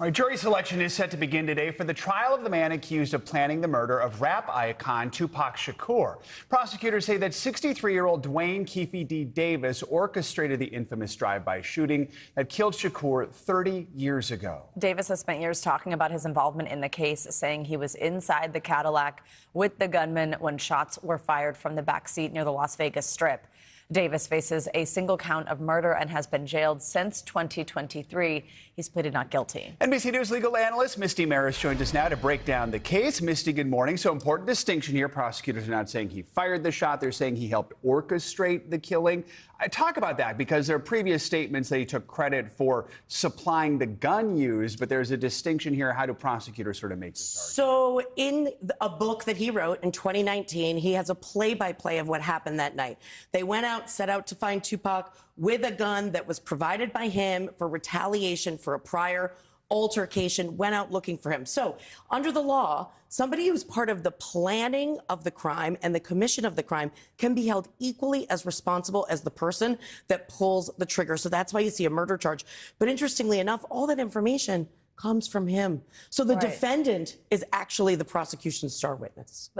All right, jury selection is set to begin today for the trial of the man accused of planning the murder of rap icon Tupac Shakur. Prosecutors say that 63-year-old Duane Keefe D. Davis orchestrated the infamous drive-by shooting that killed Shakur 30 years ago. Davis has spent years talking about his involvement in the case, saying he was inside the Cadillac with the gunman when shots were fired from the backseat near the Las Vegas Strip. Davis faces a single count of murder and has been jailed since 2023. He's pleaded not guilty. NBC News legal analyst Misty Marris joins us now to break down the case. Misty, good morning. So important distinction here. Prosecutors are not saying he fired the shot. They're saying he helped orchestrate the killing. Talk about that, because there are previous statements that he took credit for supplying the gun used, but there's a distinction here. How do prosecutors sort of make this argument? So in a book that he wrote in 2019, he has a play-by-play of what happened that night. They went out, set out to find Tupac with a gun that was provided by him for retaliation for a prior altercation, went out looking for him. So under the law, somebody who's part of the planning of the crime and the commission of the crime can be held equally as responsible as the person that pulls the trigger. So that's why you see a murder charge. But interestingly enough, all that information comes from him. So the defendant is actually the prosecution's star witness.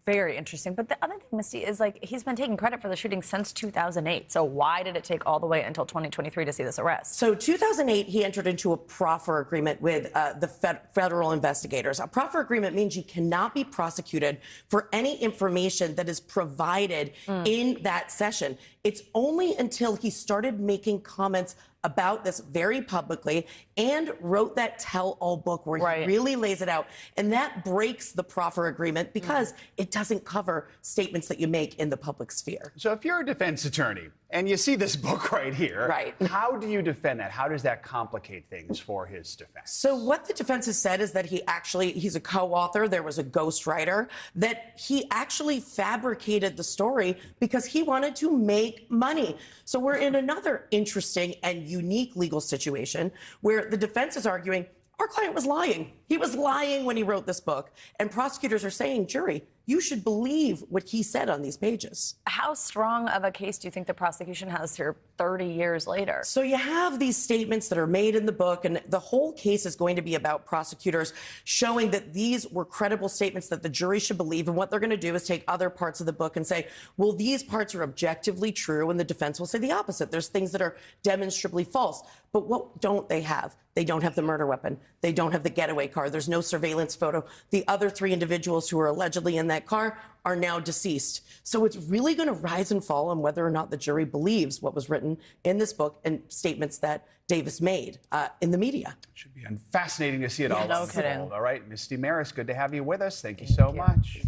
Very interesting. But the other thing, Misty, is like he's been taking credit for the shooting since 2008. So why did it take all the way until 2023 to see this arrest? So 2008, he entered into a proffer agreement with the federal investigators. A proffer agreement means you cannot be prosecuted for any information that is provided in that session. It's only until he started making comments about this very publicly and wrote that tell-all book where he really lays it out. And that breaks the proffer agreement because it doesn't cover statements that you make in the public sphere. So if you're a defense attorney and you see this book right here, how do you defend that? How does that complicate things for his defense? So what the defense has said is that he's a co-author. There was a ghostwriter, that he actually fabricated the story because he wanted to make money. So we're in another interesting and unique legal situation where the defense is arguing our client was lying. He was lying when he wrote this book. And prosecutors are saying, jury, you should believe what he said on these pages. How strong of a case do you think the prosecution has here 30 years later? So you have these statements that are made in the book, and the whole case is going to be about prosecutors showing that these were credible statements that the jury should believe. And what they're going to do is take other parts of the book and say, well, these parts are objectively true, and the defense will say the opposite. There's things that are demonstrably false. But what don't they have? They don't have the murder weapon. They don't have the getaway car. There's no surveillance photo. The other three individuals who are allegedly in that car are now deceased. So it's really going to rise and fall on whether or not the jury believes what was written in this book and statements that Davis made in the media. Should be fascinating to see it all no kidding. unfold. All right, Misty Marris, good to have you with us. Thank you so much.